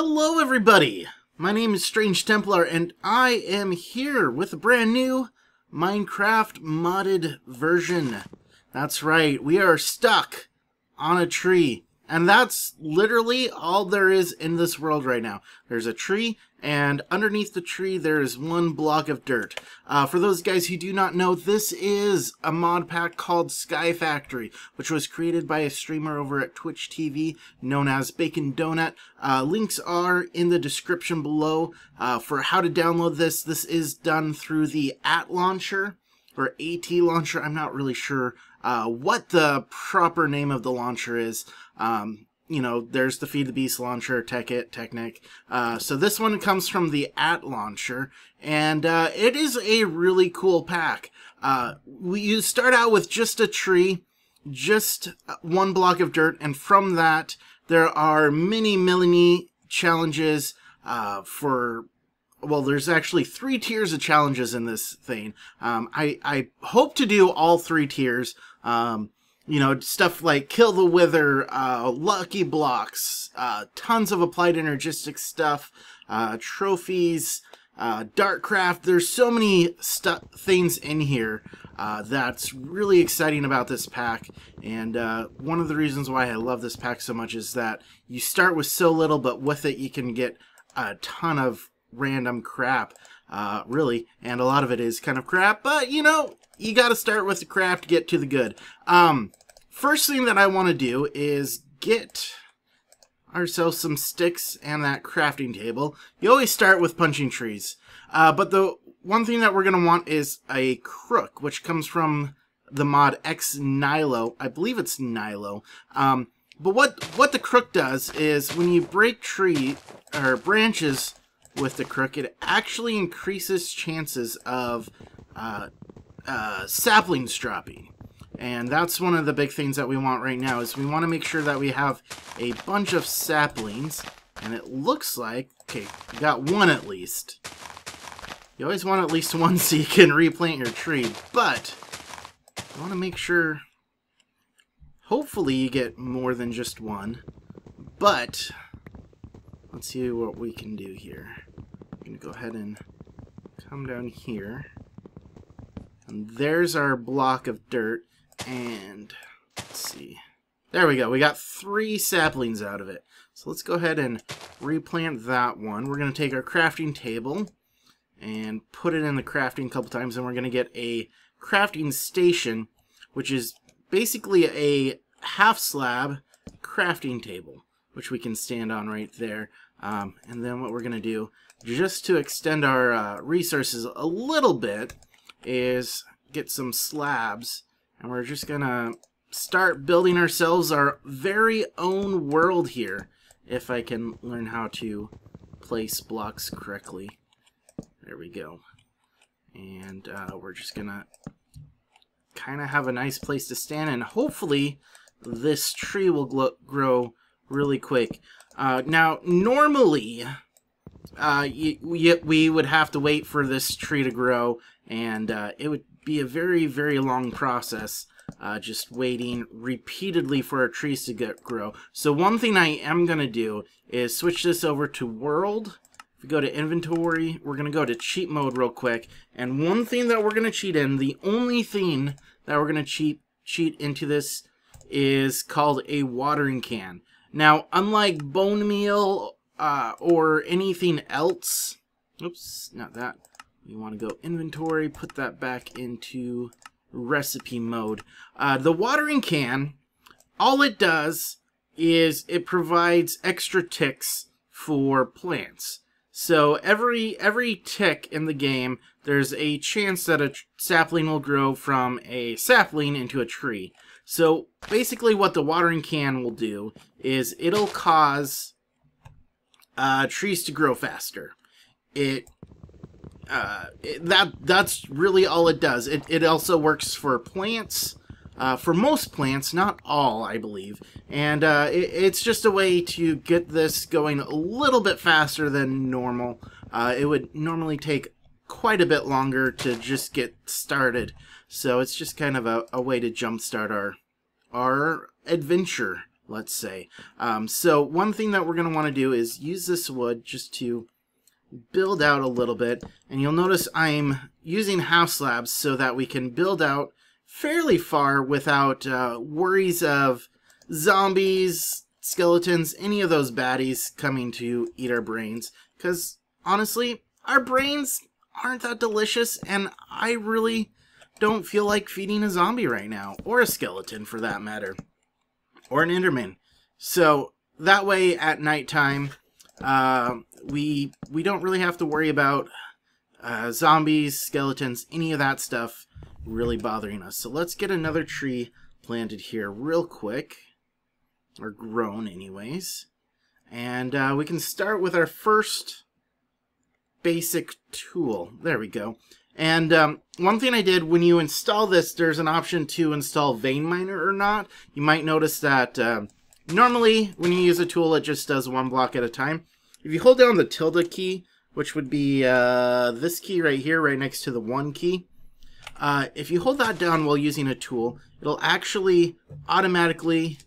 Hello everybody! My name is StrangeTemplar and I am here with a brand new Minecraft modded version. That's right, we are stuck on a tree. And that's literally all there is in this world right now. There's a tree, and underneath the tree there is one block of dirt. For those guys who do not know, this is a mod pack called Sky Factory, which was created by a streamer over at Twitch TV known as Bacon Donut. Links are in the description below for how to download this. This is done through the launcher, or AT launcher. I'm not really sure what the proper name of the launcher is. You know, there's the Feed the Beast launcher, Technic. So this one comes from the launcher, and it is a really cool pack. You start out with just a tree, just one block of dirt, and from that there are mini challenges well, there's actually 3 tiers of challenges in this thing. I hope to do all 3 tiers. You know, stuff like Kill the Wither, Lucky Blocks, tons of applied energistic stuff, trophies, Darkcraft. There's so many things in here that's really exciting about this pack. And one of the reasons why I love this pack so much is that you start with so little, but with it you can get a ton of random crap, really, and a lot of it is kind of crap, but you know, you gotta start with the crap to get to the good. First thing that I want to do is get ourselves some sticks and that crafting table. You always start with punching trees, but the one thing that we're gonna want is a crook, which comes from the mod X Nilo. I believe it's Nilo. But what the crook does is when you break tree or branches with the crook, it actually increases chances of saplings dropping. And that's one of the big things that we want right now, is we want to make sure that we have a bunch of saplings. And it looks like, okay, we got one at least. You always want at least one so you can replant your tree, but you want to make sure, hopefully you get more than just one. But let's see what we can do here. I'm going to go ahead and come down here. And there's our block of dirt. And let's see. There we go. We got 3 saplings out of it. So let's go ahead and replant that one. We're going to take our crafting table and put it in the crafting a couple times. And we're going to get a crafting station, which is basically a half slab crafting table, which we can stand on right there. And then what we're going to do, just to extend our resources a little bit, is get some slabs, and we're just going to start building ourselves our very own world here, if I can learn how to place blocks correctly. There we go. And we're just going to kind of have a nice place to stand, and hopefully this tree will grow really quick. Now, normally, we would have to wait for this tree to grow, and it would be a very, very long process, just waiting repeatedly for our trees to grow. So one thing I am going to do is switch this over to World. If we go to Inventory, we're going to go to Cheat Mode real quick, and one thing that we're going to cheat in, the only thing that we're going to cheat into this, is called a watering can. Now, unlike bone meal or anything else, oops, not that. We want to go inventory, put that back into recipe mode. The watering can, all it does is it provides extra ticks for plants. So every tick in the game, there's a chance that a sapling will grow from a sapling into a tree. So basically what the watering can will do is it'll cause trees to grow faster. That's really all it does. It also works for plants, for most plants, not all, I believe. And it's just a way to get this going a little bit faster than normal. It would normally take quite a bit longer to just get started. So it's just kind of a way to jumpstart our adventure, let's say. So one thing that we're going to want to do is use this wood just to build out a little bit. And you'll notice I'm using half slabs so that we can build out fairly far without worries of zombies, skeletons, any of those baddies coming to eat our brains. Because honestly, our brains aren't that delicious, and I really don't feel like feeding a zombie right now, or a skeleton for that matter, or an enderman. So that way at nighttime, we don't really have to worry about zombies, skeletons, any of that stuff really bothering us. So let's get another tree planted here real quick, or grown anyways, and we can start with our first basic tool. There we go. And one thing I did, when you install this, there's an option to install vein miner or not. You might notice that normally when you use a tool, it just does one block at a time. If you hold down the tilde key, which would be this key right here, right next to the 1 key, if you hold that down while using a tool, it'll actually automatically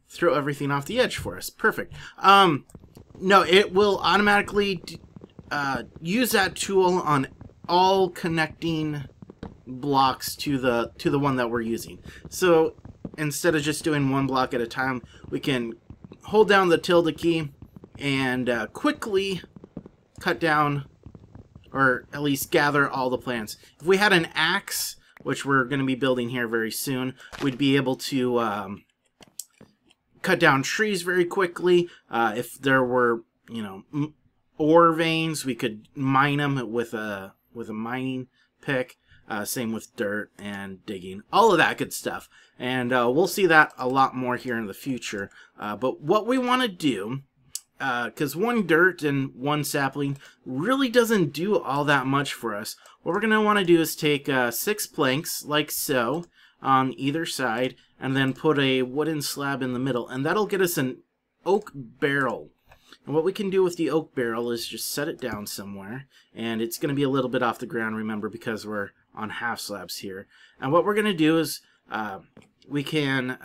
throw everything off the edge for us. Perfect. No, it will automatically use that tool on all connecting blocks to the one that we're using. So instead of just doing one block at a time, we can hold down the tilde key and quickly cut down, or at least gather all the plants. If we had an axe, which we're going to be building here very soon, we'd be able to cut down trees very quickly. If there were, you know, ore veins, we could mine them with a mining pick. Same with dirt and digging, all of that good stuff. And we'll see that a lot more here in the future. But what we want to do, because one dirt and one sapling really doesn't do all that much for us, what we're going to want to do is take 6 planks, like so, on either side, and then put a wooden slab in the middle, and that'll get us an oak barrel. And what we can do with the oak barrel is just set it down somewhere, and it's going to be a little bit off the ground, remember, because we're on half slabs here. And what we're going to do is we can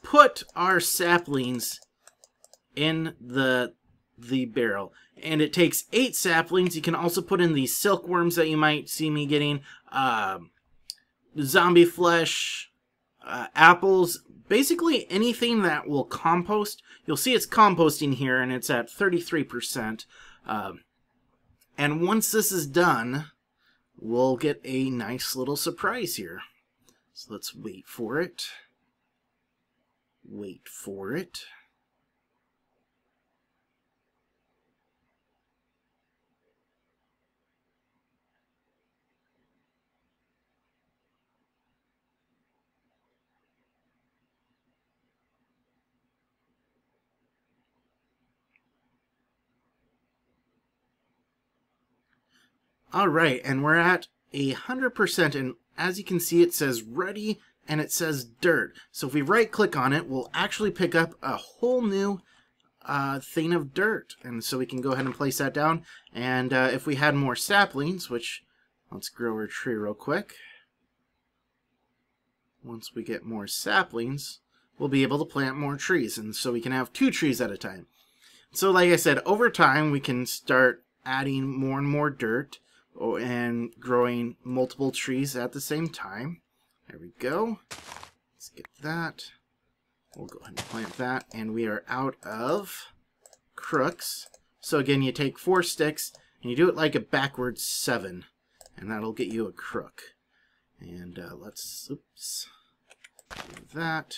put our saplings in the barrel, and it takes 8 saplings. You can also put in the silkworms that you might see me getting, zombie flesh, apples, basically anything that will compost. You'll see it's composting here, and it's at 33%. And once this is done, we'll get a nice little surprise here. So let's wait for it. Wait for it. Alright, and we're at 100%, and as you can see, it says ready, and it says dirt. So if we right click on it, we'll actually pick up a whole new thing of dirt. And so we can go ahead and place that down. And if we had more saplings, which, let's grow our tree real quick. Once we get more saplings, we'll be able to plant more trees, and so we can have 2 trees at a time. So like I said, over time we can start adding more and more dirt and growing multiple trees at the same time. There we go. Let's get that. We'll go ahead and plant that, and we are out of crooks. So again, you take 4 sticks and you do it like a backwards 7, and that'll get you a crook. And let's, oops, do that.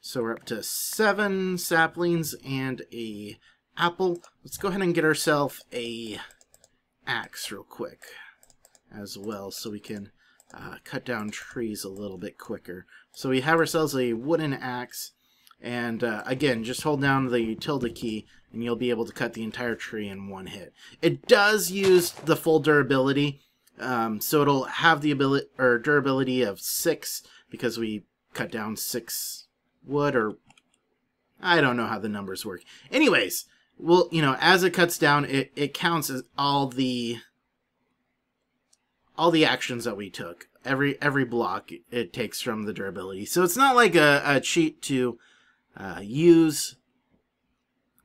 So we're up to 7 saplings and a apple. Let's go ahead and get ourselves a axe real quick as well, so we can cut down trees a little bit quicker. So we have ourselves a wooden axe, and again, just hold down the tilde key and you'll be able to cut the entire tree in one hit. It does use the full durability, so it'll have the ability or durability of 6 because we cut down 6 wood, or I don't know how the numbers work. Anyways, well, you know, as it cuts down, it counts as all the actions that we took. Every block it takes from the durability. So it's not like a cheat to use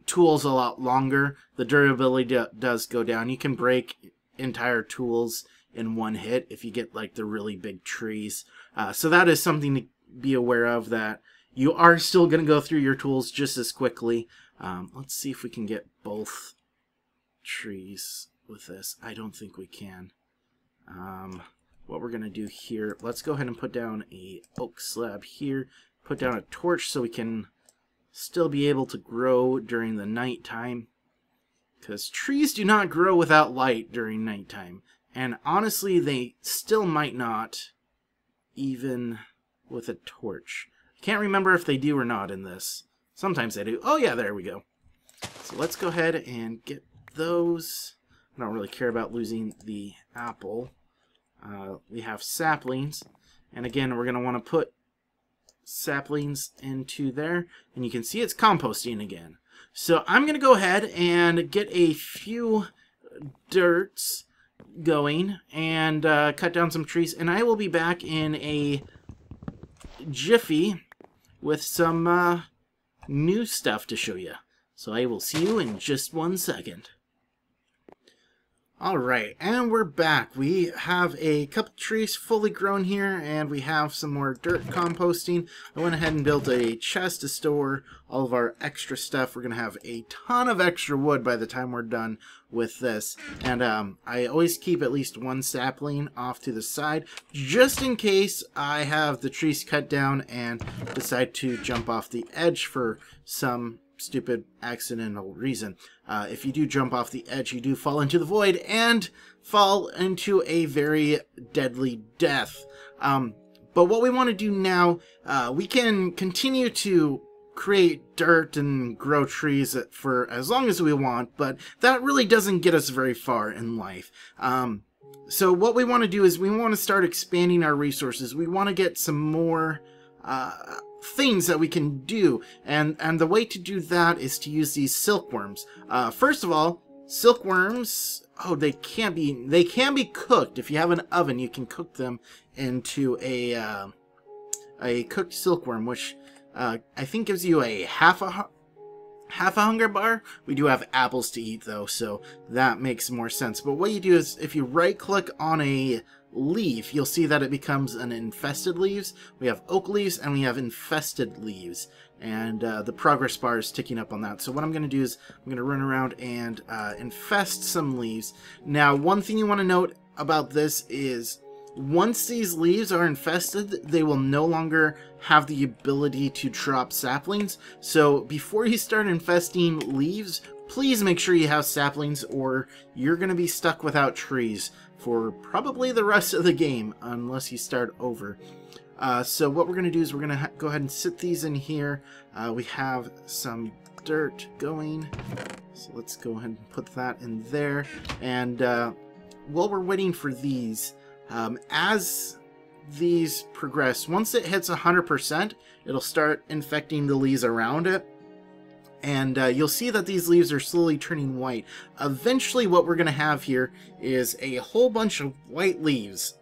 tools a lot longer, the durability does go down. You can break entire tools in one hit if you get like the really big trees. So that is something to be aware of, that you are still going to go through your tools just as quickly. Let's see if we can get both trees with this. I don't think we can. What we're going to do here, let's go ahead and put down a oak slab here, put down a torch so we can still be able to grow during the nighttime, because trees do not grow without light during nighttime, and honestly they still might not even with a torch. I can't remember if they do or not in this. Sometimes they do. Oh yeah, there we go. So let's go ahead and get those. I don't really care about losing the apple. We have saplings, and again we're going to want to put saplings into there, and you can see it's composting again. So I'm going to go ahead and get a few dirts going and cut down some trees, and I will be back in a jiffy with some new stuff to show you. So I will see you in just 1 second. Alright, and we're back. We have a couple trees fully grown here, and we have some more dirt composting. I went ahead and built a chest to store all of our extra stuff. We're going to have a ton of extra wood by the time we're done with this. And I always keep at least one sapling off to the side, just in case I have the trees cut down and decide to jump off the edge for some stupid accidental reason. If you do jump off the edge, you do fall into the void and fall into a very deadly death. But what we want to do now, we can continue to create dirt and grow trees for as long as we want, but that really doesn't get us very far in life. So what we want to do is we want to start expanding our resources. We want to get some more things that we can do, and the way to do that is to use these silkworms. First of all, silkworms, oh, they can be cooked. If you have an oven, you can cook them into a cooked silkworm, which I think gives you a half a hunger bar. We do have apples to eat though, so that makes more sense. But what you do is if you right click on a leaf, you'll see that it becomes an infested leaves. We have oak leaves and we have infested leaves, and the progress bar is ticking up on that. So what I'm going to do is I'm going to run around and infest some leaves. Now, one thing you want to note about this is once these leaves are infested, they will no longer have the ability to drop saplings. So before you start infesting leaves, please make sure you have saplings, or you're going to be stuck without trees for probably the rest of the game, unless you start over. So what we're going to do is we're going to go ahead and sit these in here. We have some dirt going, so let's go ahead and put that in there. And while we're waiting for these, as these progress, once it hits 100%, it'll start infecting the leaves around it. And you'll see that these leaves are slowly turning white. Eventually what we're going to have here is a whole bunch of white leaves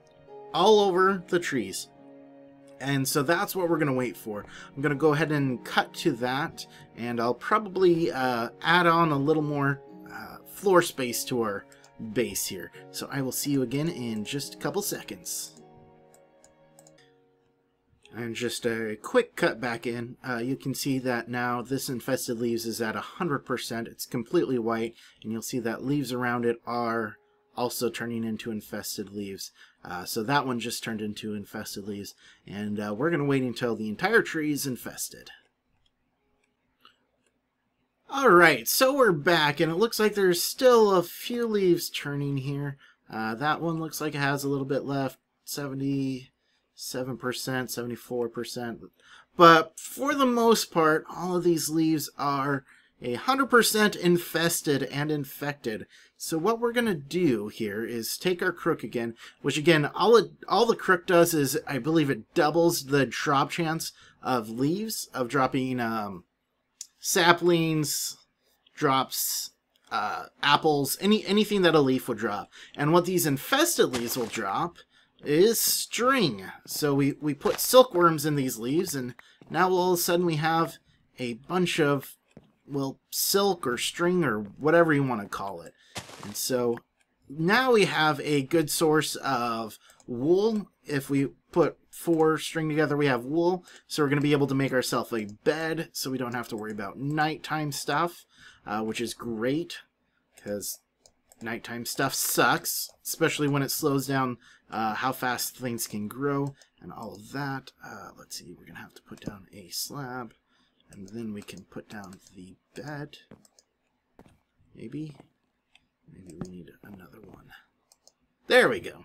all over the trees. And so that's what we're going to wait for. I'm going to go ahead and cut to that, and I'll probably add on a little more floor space to our base here. So I will see you again in just a couple seconds. And just a quick cut back in, you can see that now this infested leaves is at 100%. It's completely white, and you'll see that leaves around it are also turning into infested leaves. So that one just turned into infested leaves, and we're going to wait until the entire tree is infested. Alright, so we're back, and it looks like there's still a few leaves turning here. That one looks like it has a little bit left, 77%, 74%. But for the most part, all of these leaves are 100% infested and infected. So what we're going to do here is take our crook again, which again, all the crook does is, I believe it doubles the drop chance of leaves, of dropping saplings, drops apples, anything that a leaf would drop. And what these infested leaves will drop is string. So we put silkworms in these leaves, and now all of a sudden we have a bunch of, well, silk or string or whatever you want to call it. And so now we have a good source of wool. If we put 4 string together, we have wool. So we're going to be able to make ourselves a bed so we don't have to worry about nighttime stuff, which is great because nighttime stuff sucks, especially when it slows down how fast things can grow and all of that. Let's see, we're going to have to put down a slab, and then we can put down the bed. Maybe we need another one. There we go.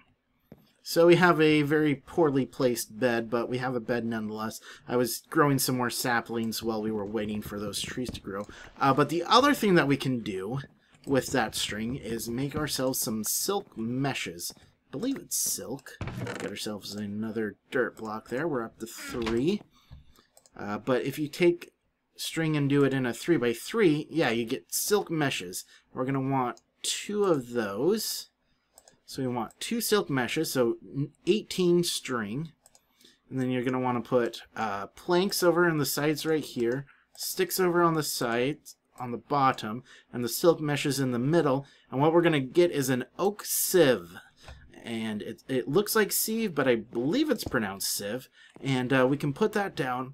So we have a very poorly placed bed, but we have a bed nonetheless. I was growing some more saplings while we were waiting for those trees to grow. But the other thing that we can do with that string is make ourselves some silk meshes. I believe it's silk. Get ourselves another dirt block there. We're up to 3. But if you take string and do it in a 3x3, yeah, you get silk meshes. We're going to want 2 of those. So we want 2 silk meshes, so 18 string. And then you're going to want to put planks over on the sides right here, sticks over on the sides, on the bottom, and the silk meshes in the middle. And what we're going to get is an oak sieve. And it looks like sieve, but I believe it's pronounced sieve. And we can put that down.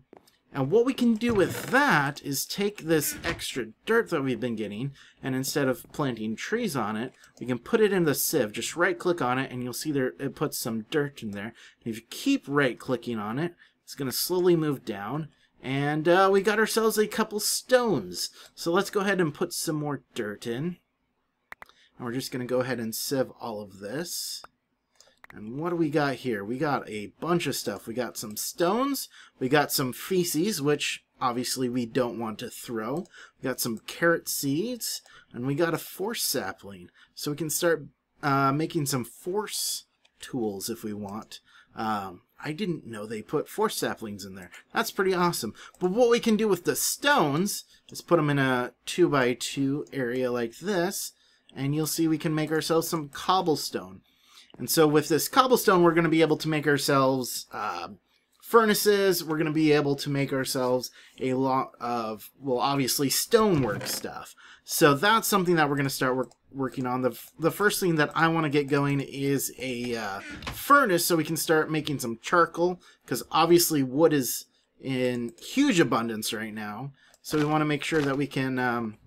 And what we can do with that is take this extra dirt that we've been getting, and instead of planting trees on it, we can put it in the sieve. Just right-click on it, and you'll see there it puts some dirt in there. And if you keep right-clicking on it, it's going to slowly move down. And we got ourselves a couple stones. So let's go ahead and put some more dirt in. And we're just going to go ahead and sieve all of this. And what do we got here? We got a bunch of stuff. We got some stones. We got some feces, which obviously we don't want to throw. We got some carrot seeds. And we got a force sapling. So we can start making some force tools if we want. I didn't know they put force saplings in there. That's pretty awesome. But what we can do with the stones is put them in a 2x2 area like this. And you'll see we can make ourselves some cobblestone. And so with this cobblestone, we're going to be able to make ourselves furnaces. We're going to be able to make ourselves a lot of, well, obviously stonework stuff. So that's something that we're going to start working on. The first thing that I want to get going is a furnace so we can start making some charcoal, because obviously wood is in huge abundance right now. So we want to make sure that we can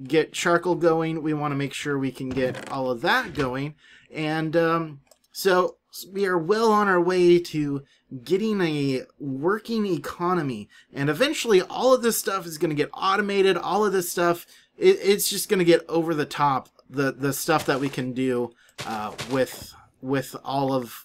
get charcoal going. We want to make sure we can get all of that going. And so we are well on our way to getting a working economy. And eventually all of this stuff is going to get automated. All of this stuff, it's just going to get over the top. The stuff that we can do with all of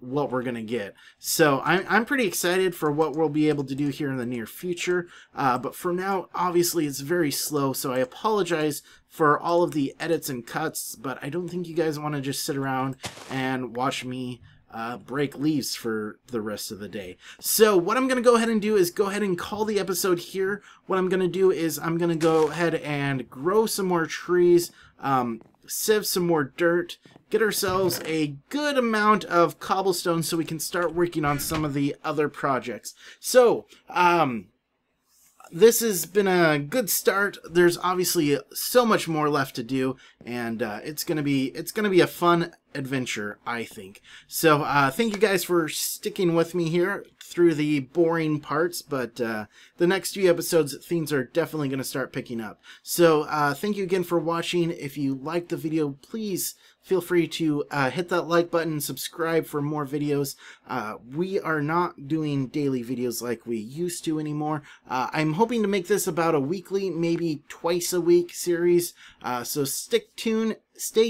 what we're going to get. So I'm pretty excited for what we'll be able to do here in the near future. But for now, obviously, it's very slow. So I apologize for all of the edits and cuts, but I don't think you guys want to just sit around and watch me break leaves for the rest of the day. So what I'm going to go ahead and do is go ahead and call the episode here. What I'm going to do is I'm going to go ahead and grow some more trees, sieve some more dirt, get ourselves a good amount of cobblestone so we can start working on some of the other projects. So, this has been a good start. There's obviously so much more left to do, and it's gonna be a fun adventure, I think. So thank you guys for sticking with me here through the boring parts, but the next few episodes things are definitely going to start picking up. So thank you again for watching. If you liked the video, please feel free to hit that like button and subscribe for more videos. We are not doing daily videos like we used to anymore. I'm hoping to make this about a weekly, maybe twice a week series. So stay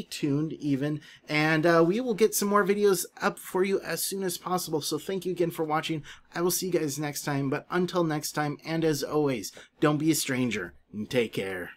tuned even, and we will get some more videos up for you as soon as possible. So thank you again for watching. I will see you guys next time, but until next time, and as always, don't be a stranger, and take care.